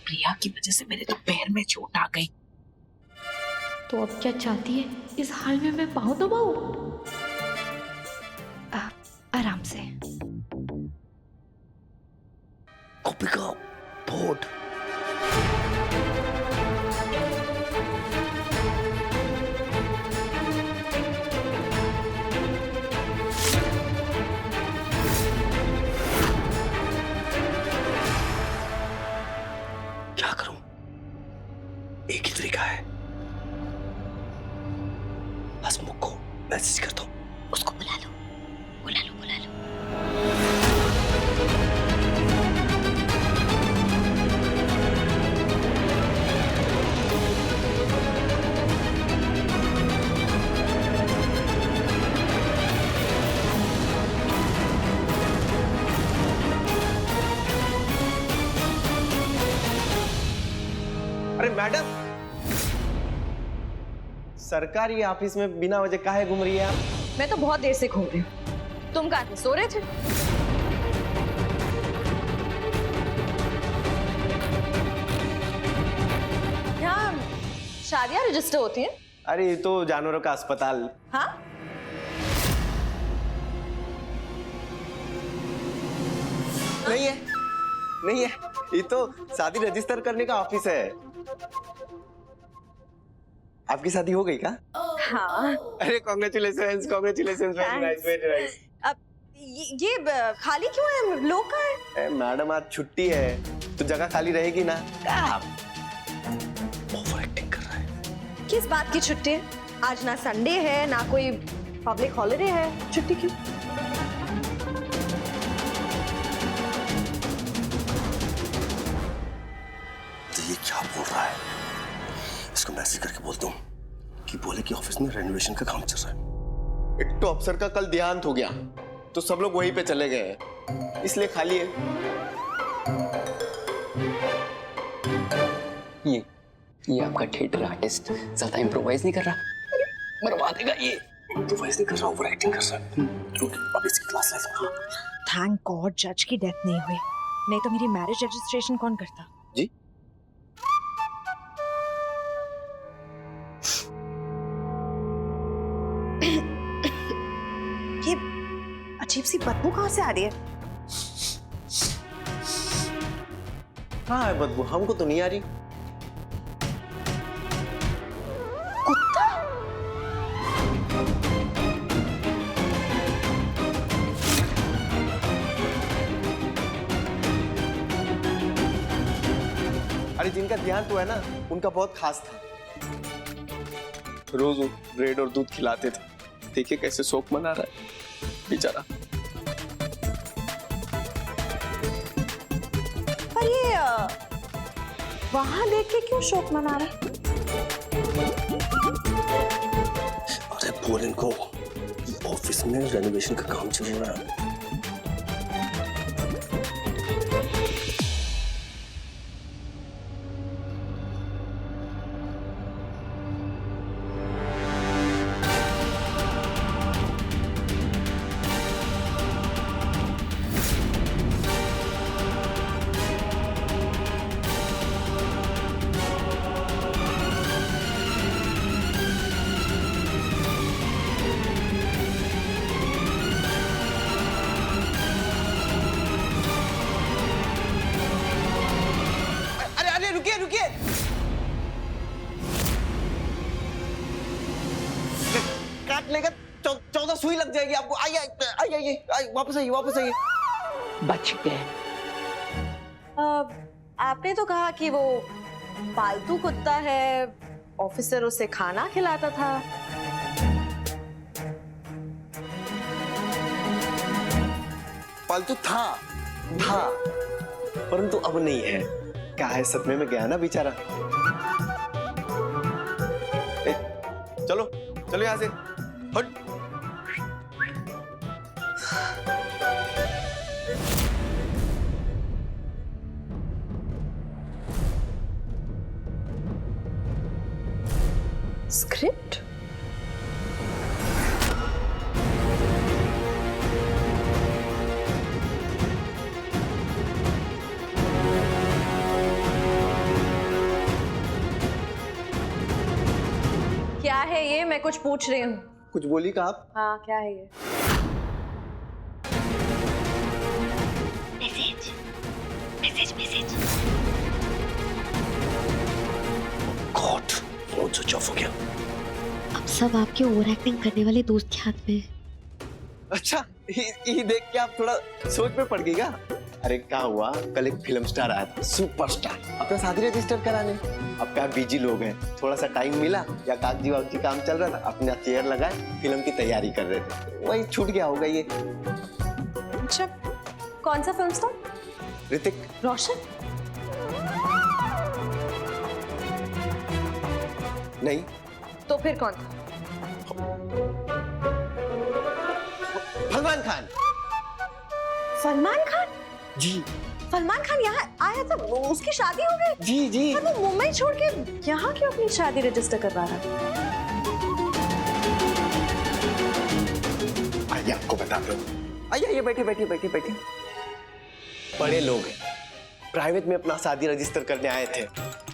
प्रिया की वजह से मेरे तो पैर में चोट आ गई। तो अब क्या चाहती है? इस हाल में मैं पाँव दबाऊं? आराम से। गोपिका बोर्ड क्या करूं? एक ही तरीका है, हसमुख को मैसेज करता हूं। उसको बुला लो, बुला लो, बुला लो। अरे मैडम, सरकारी ऑफिस में बिना वजह काहे घूम रही है आप? मैं तो बहुत देर से घूम रही हूँ। तुम कहाँ थे? सो रहे थे? यहाँ शादियाँ रजिस्टर होती हैं? अरे ये तो जानवरों का अस्पताल। हाँ? नहीं है, नहीं है, ये तो शादी रजिस्टर करने का ऑफिस है। आपकी शादी हो गई क्या? हाँ। अरे congratulations, congratulations, very nice, very nice. अब ये खाली क्यों है? लोग कहाँ हैं? मैडम आज छुट्टी है तो जगह खाली रहेगी ना। ओवर एक्टिंग कर रहा है। किस बात की छुट्टी है? आज ना संडे है ना कोई पब्लिक हॉलिडे है, छुट्टी क्यों? तो ये क्या बोल रहा है? इसको मैसेज करके बोलता हूँ कि बोले कि ऑफिस में रेनोवेशन का काम चल रहा है। एक तो अफसर का कल देहांत हो गया तो सब लोग वहीं पे चले गए हैं, इसलिए खाली है। ये आपका थिएटर आर्टिस्ट ज्यादा इम्प्रोवाइज नहीं कर रहा, मरवा देगा ये। इम्प्रोवाइज नहीं कर रहा, ओवर एक्टिंग कर रहा है। अब इसकी क्लास ले लो। थैंक गॉड जज की डेथ नहीं हुई, नहीं तो मेरी मैरिज रजिस्ट्रेशन कौन करता? जी? ये अजीब सी बदबू कहाँ से आ रही है? हाँ है बदबू, हमको तो नहीं आ रही। कुत्ता? अरे जिनका देहांत हुआ है ना, उनका बहुत खास था। रोज वो ब्रेड और दूध खिलाते थे। देखिए कैसे शोक मना रहा है बेचारा। पर ये वहां देख के क्यों शोक मना रहा है? अरे बोल इनको, ऑफिस में रेनोवेशन का काम चल रहा है। रुकिए। काट लेगा, 14 सुई लग जाएगी आपको। आइए, वापस आइए। बच गए। आपने तो कहा कि वो पालतू कुत्ता है, ऑफिसर उसे खाना खिलाता था। पालतू था, परंतु अब नहीं है। क्या है, सदमे में गया ना बेचारा। चलो यहाँ से हट। स्क्रिप्ट? है ये? मैं कुछ पूछ रही हूँ। कुछ बोली का आप? हाँ, क्या है ये? Message message message. God, phone switch off हो गया। अब सब आपके ओवर एक्टिंग करने वाले दोस्त के हाथ में है। अच्छा, ये देख के आप थोड़ा सोच में पड़ गई क्या? अरे क्या हुआ, कल एक फिल्म स्टार आया था, सुपरस्टार, अपना शादी रजिस्टर कराने। अब क्या बिजी लोग हैं, थोड़ा सा टाइम मिला या कागजी वागजी काम चल रहा था, अपना चेयर लगाए फिल्म की तैयारी कर रहे थे, वही छूट गया होगा ये। अच्छा, कौन सा फिल्म स्टार? ऋतिक रोशन? नहीं। तो फिर कौन था? सलमान खान। सलमान खान? जी सलमान खान यहाँ आया था, उसकी शादी हो गई? जी जी। पर वो मुंबई छोड़ के यहाँ क्यों अपनी शादी रजिस्टर करवा रहा है? आइए आपको बताते हैं। आइए बैठिए बैठिए बैठिए बैठिए। बड़े लोग हैं, प्राइवेट में अपना शादी रजिस्टर करने आए थे।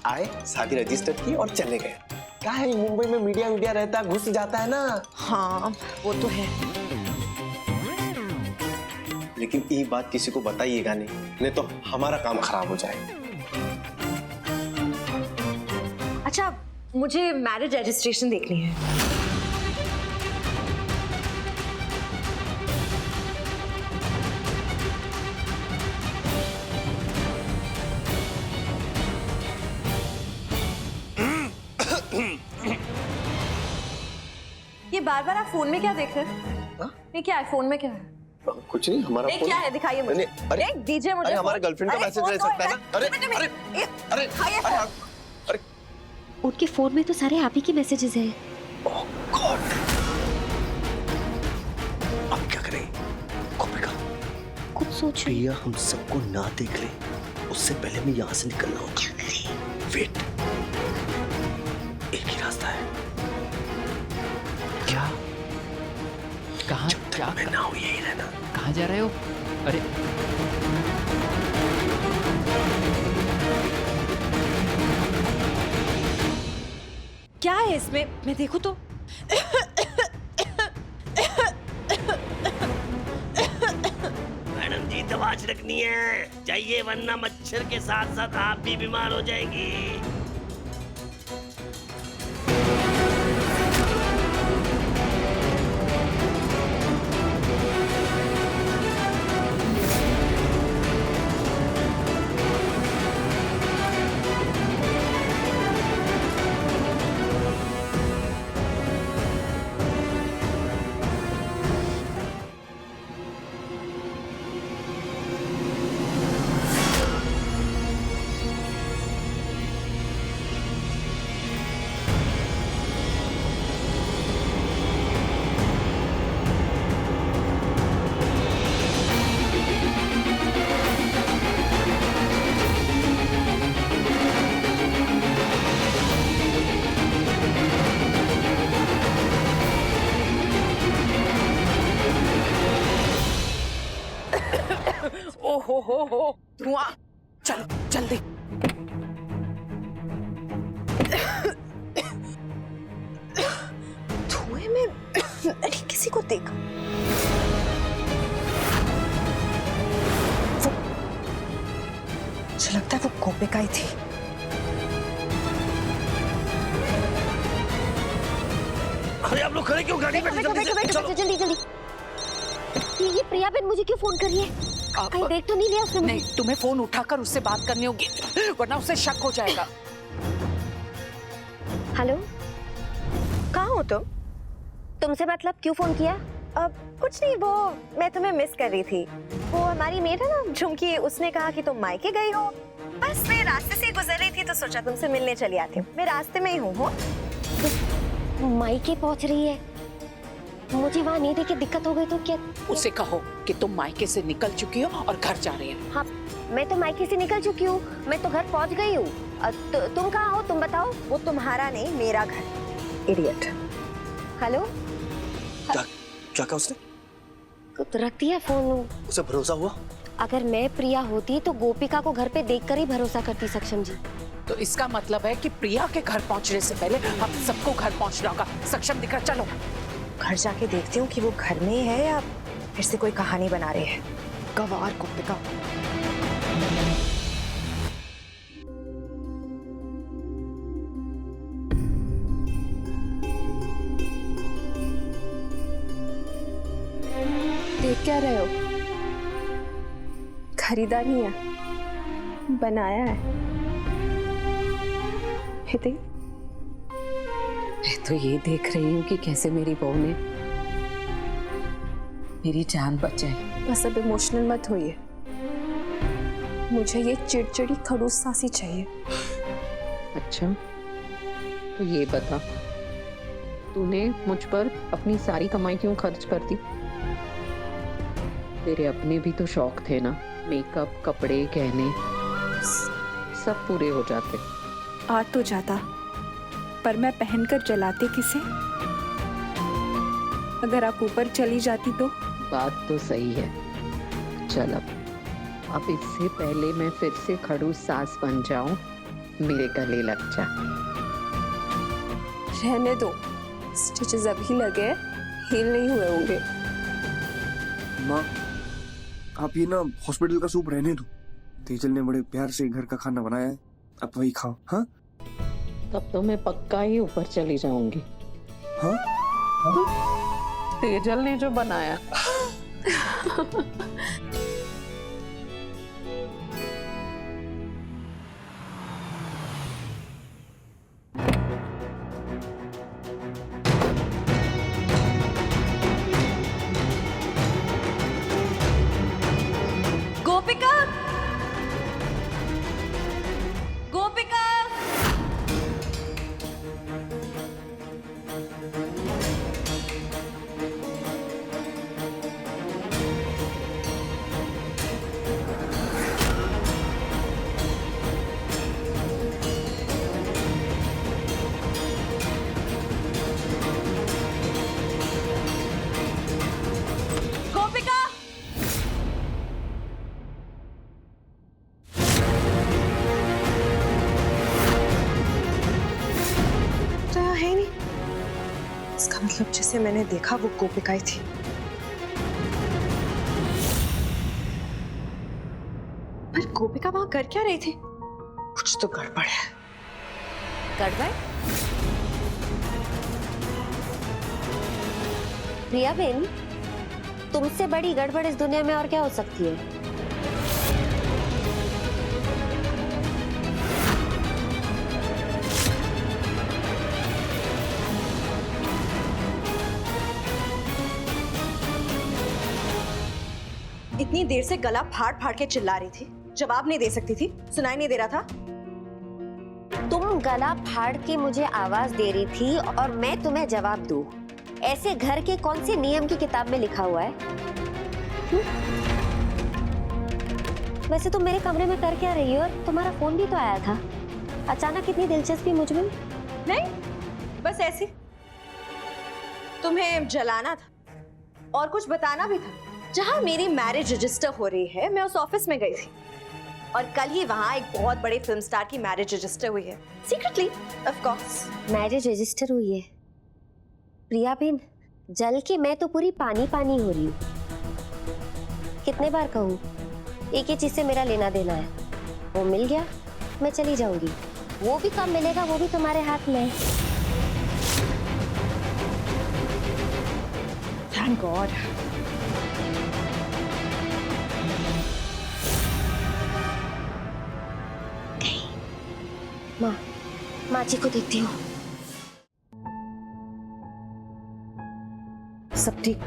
आए, शादी रजिस्टर की और चले गए। क्या है, मुंबई में मीडिया रहता है, घुस जाता है ना। हाँ, वो तो है। लेकिन ये बात किसी को बताइएगा नहीं तो हमारा काम खराब हो जाएगा। अच्छा, मुझे मैरिज रजिस्ट्रेशन देखनी है। ये बार बार आप फोन में क्या देख रहे हैं? हाँ? ये क्या है, फोन में क्या है? कुछ नहीं, हमारा नहीं, क्या है, दिखाइए मुझे। नहीं, अरे दीजिए मुझे। अरे हमारे गर्लफ्रेंड का मैसेज रह सकता है ना। अरे अरे अरे अरे अरे उनके फोन में तो सारे आप ही के मैसेजेस हैं। ओह गॉड, अब क्या करें? गोपिका, कुछ सोचो। प्रिया हम सबको ना देख ले, उससे पहले हमें यहाँ से निकलना होगा। वेट, एक ही रास्ता है। क्या? कहाँ? जब तक क्या मैं ना हूँ यही रहना। कहाँ जा रहे हो? अरे क्या है इसमें? मैं देखूं तो। मैडम जी, दवा छिड़कनी है, चाहिए, वरना मच्छर के साथ साथ आप भी बीमार हो जाएंगी। हो धुआं। चल जल्दी। धुएं में मैंने किसी को देखा। मुझे लगता है वो गोपिका ही थी। अरे आप लोग खड़े क्यों? गाड़ी में जल्दी जल्दी। ये प्रिया बहन मुझे क्यों फोन कर रही है? कहीं देख तो नहीं लिया उसने? नहीं, तुम्हें फोन उठाकर उससे बात करनी होगी, वरना उसे शक हो जाएगा। हेलो, कहाँ हो तुम? तुमसे मतलब क्यों फोन किया? कुछ नहीं, वो मैं तुम्हें मिस कर रही थी। वो हमारी मेट है ना झुमकी, उसने कहा कि तुम मायके गई हो। बस मैं रास्ते से गुजर रही थी तो सोचा तुमसे मिलने चली आती हूँ। मैं रास्ते में ही हूँ। हो मायके पहुंच रही है, मुझे वहाँ नहीं देखे दिक्कत हो गई तो क्या? उसे कहो कि तुम मायके से निकल चुकी हो और घर जा रही हो। हाँ, मैं तो मायके से निकल चुकी हूँ, मैं तो घर पहुँच गई हूँ। तुम कहाँ हो, तुम बताओ। वो तुम्हारा नहीं, मेरा घर। इडियट। हेलो, क्या कहा उसने? तो रख दिया फोन। उसे भरोसा हुआ? अगर मैं प्रिया होती तो गोपिका को घर पे देखकर ही भरोसा करती सक्षम जी। तो इसका मतलब है कि प्रिया के घर पहुंचने से पहले हम सबको घर पहुंचना होगा। सक्षम दिख रहा, चलो घर जाके देखती हूँ कि वो घर में ही है या फिर से कोई कहानी बना रही है। गवार गोपिका। देख क्या रहे हो? खरीदारी है, बनाया है। हिते, मैं तो ये देख रही हूँ कि कैसे मेरी बहू ने मेरी जान बचाई। बस अब इमोशनल मत होइए। मुझे ये चिड़चिड़ी खड़ूस सासी चाहिए। अच्छा, तो ये बता, तूने मुझ पर अपनी सारी कमाई क्यों खर्च कर दी? तेरे अपने भी तो शौक थे ना, मेकअप, कपड़े, गहने, सब पूरे हो जाते। आ तो जाता, पर मैं पहनकर जलाते किसे? अगर आप ऊपर चली जाती तो? बात तो सही है। चल अब इससे पहले मैं फिर से खड़ूस सास बन जाऊं, मेरे गले लग जा। रहने दो, स्टिचेस अभी लगे, हील नहीं हुए होंगे। माँ, आप ये ना हॉस्पिटल का सूप रहने दो। तेजल ने बड़े प्यार से घर का खाना बनाया है, आप वही खाओ। हाँ, तब तो मैं पक्का ही ऊपर चली जाऊंगी। हाँ? तेजल ने जो बनाया। गोपिका, गोपिका, गोपिका। तो यहाँ है नहीं। इसका मतलब जिसे मैंने देखा वो गोपिका ही थी। पर गोपिका वहां कर क्या रही थी? कुछ तो गड़बड़ है। गड़बड़? प्रिया बेन, तुमसे बड़ी गड़बड़ इस दुनिया में और क्या हो सकती है? इतनी देर से गला फाड़ फाड़ के चिल्ला रही थी, जवाब नहीं दे सकती थी? सुनाई नहीं दे रहा था? तुम गला फाड़ के मुझे आवाज दे रही थी और मैं तुम्हें जवाब दूं? ऐसे घर के कौन से नियम की किताब में लिखा हुआ है? वैसे तुम मेरे कमरे में कर क्या रही हो? और तुम्हारा फोन भी तो आया था। अचानक इतनी दिलचस्पी मुझ में? नहीं, बस ऐसी। तुम्हें जलाना था और कुछ बताना भी था। जहां मेरी मैरिज रजिस्टर हो रही है, मैं उस ऑफिस में गई थी और कल ही वहां एक बहुत बड़े फिल्म स्टार की मैरिज रजिस्टर हुई है, secretly of course. Marriage register हुई है? प्रिया बेन, जल के मैं तो पूरी पानी पानी हो रही हूँ। कितने बार कहूँ, एक ही चीज से मेरा लेना देना है। वो मिल गया, मैं चली जाऊंगी। वो भी कब मिलेगा, वो भी तुम्हारे हाथ में है। Thank God. माँ जी को देखती हूँ। सब ठीक?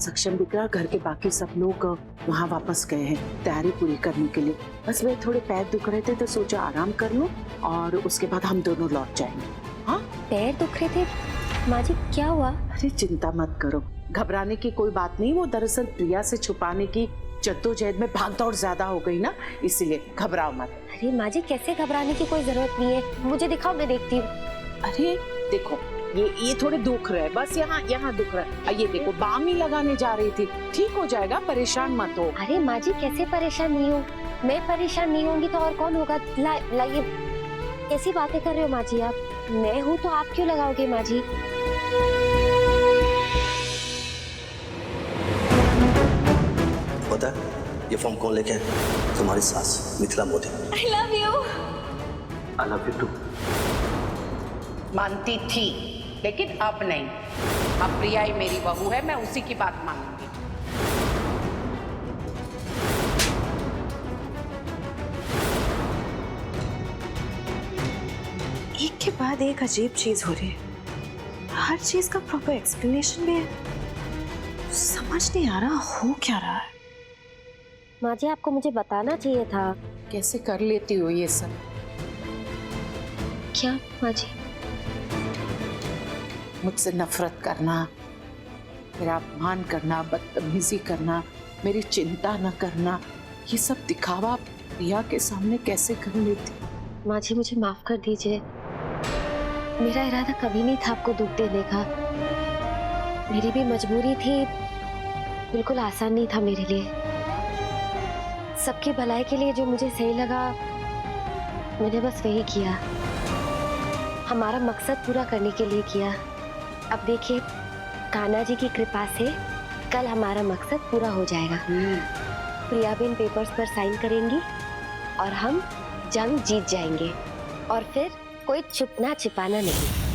सक्षम दिख रहा, घर के बाकी सब लोग वहाँ वापस गए हैं तैयारी पूरी करने के लिए। बस मेरे थोड़े पैर दुख रहे थे तो सोचा आराम कर लूं और उसके बाद हम दोनों लौट जाएंगे। हाँ, पैर दुख रहे थे? माँ जी क्या हुआ? अरे चिंता मत करो, घबराने की कोई बात नहीं। वो दरअसल प्रिया से छुपाने की जद्दोजहद में भागदौड़ ज्यादा हो गई ना, इसलिए घबराओ मत। अरे माँ जी, कैसे घबराने की कोई जरूरत नहीं है, मुझे दिखाओ, मैं देखती हूँ। अरे देखो, ये थोड़े दुख रहे, बस यहाँ दुख रहा है। ये देखो, बाम ही लगाने जा रही थी, ठीक हो जाएगा, परेशान मत हो। अरे माँ जी, कैसे परेशान नहीं हो? मैं परेशान नहीं होंगी तो और कौन होगा? लाइए, कैसी बातें कर रहे हो माँ जी आप? मैं हूँ तो आप क्यों लगाओगे माँ जी? पता है ये फॉर्म कौन लेके आया? तुम्हारी सास Mithila Modi. I love you. I love you too. मानती थी लेकिन अब नहीं। अब प्रिया ही मेरी बहू है, मैं उसी की बात मानूंगी। एक के बाद एक अजीब चीज हो रही है। हर चीज का प्रॉपर एक्सप्लेनेशन भी है। समझ नहीं आ रहा हो क्या रहा है। माँ जी आपको मुझे बताना चाहिए था। कैसे कर लेती हो ये सब? क्या माँ जी? मुझसे नफरत करना, मेरा अपमान करना, बदतमीजी करना, मेरी चिंता न करना, ये सब दिखावा प्रिया के सामने कैसे कर लेती? माँ जी मुझे माफ कर दीजिए। मेरा इरादा कभी नहीं था आपको दुख देने का। मेरी भी मजबूरी थी, बिल्कुल आसान नहीं था मेरे लिए। सबकी भलाई के लिए जो मुझे सही लगा मैंने बस वही किया, हमारा मकसद पूरा करने के लिए किया। अब देखिए कान्हा जी की कृपा से कल हमारा मकसद पूरा हो जाएगा। प्रिया बेन पेपर्स पर साइन करेंगी और हम जंग जीत जाएंगे और फिर कोई छुपना छिपाना नहीं।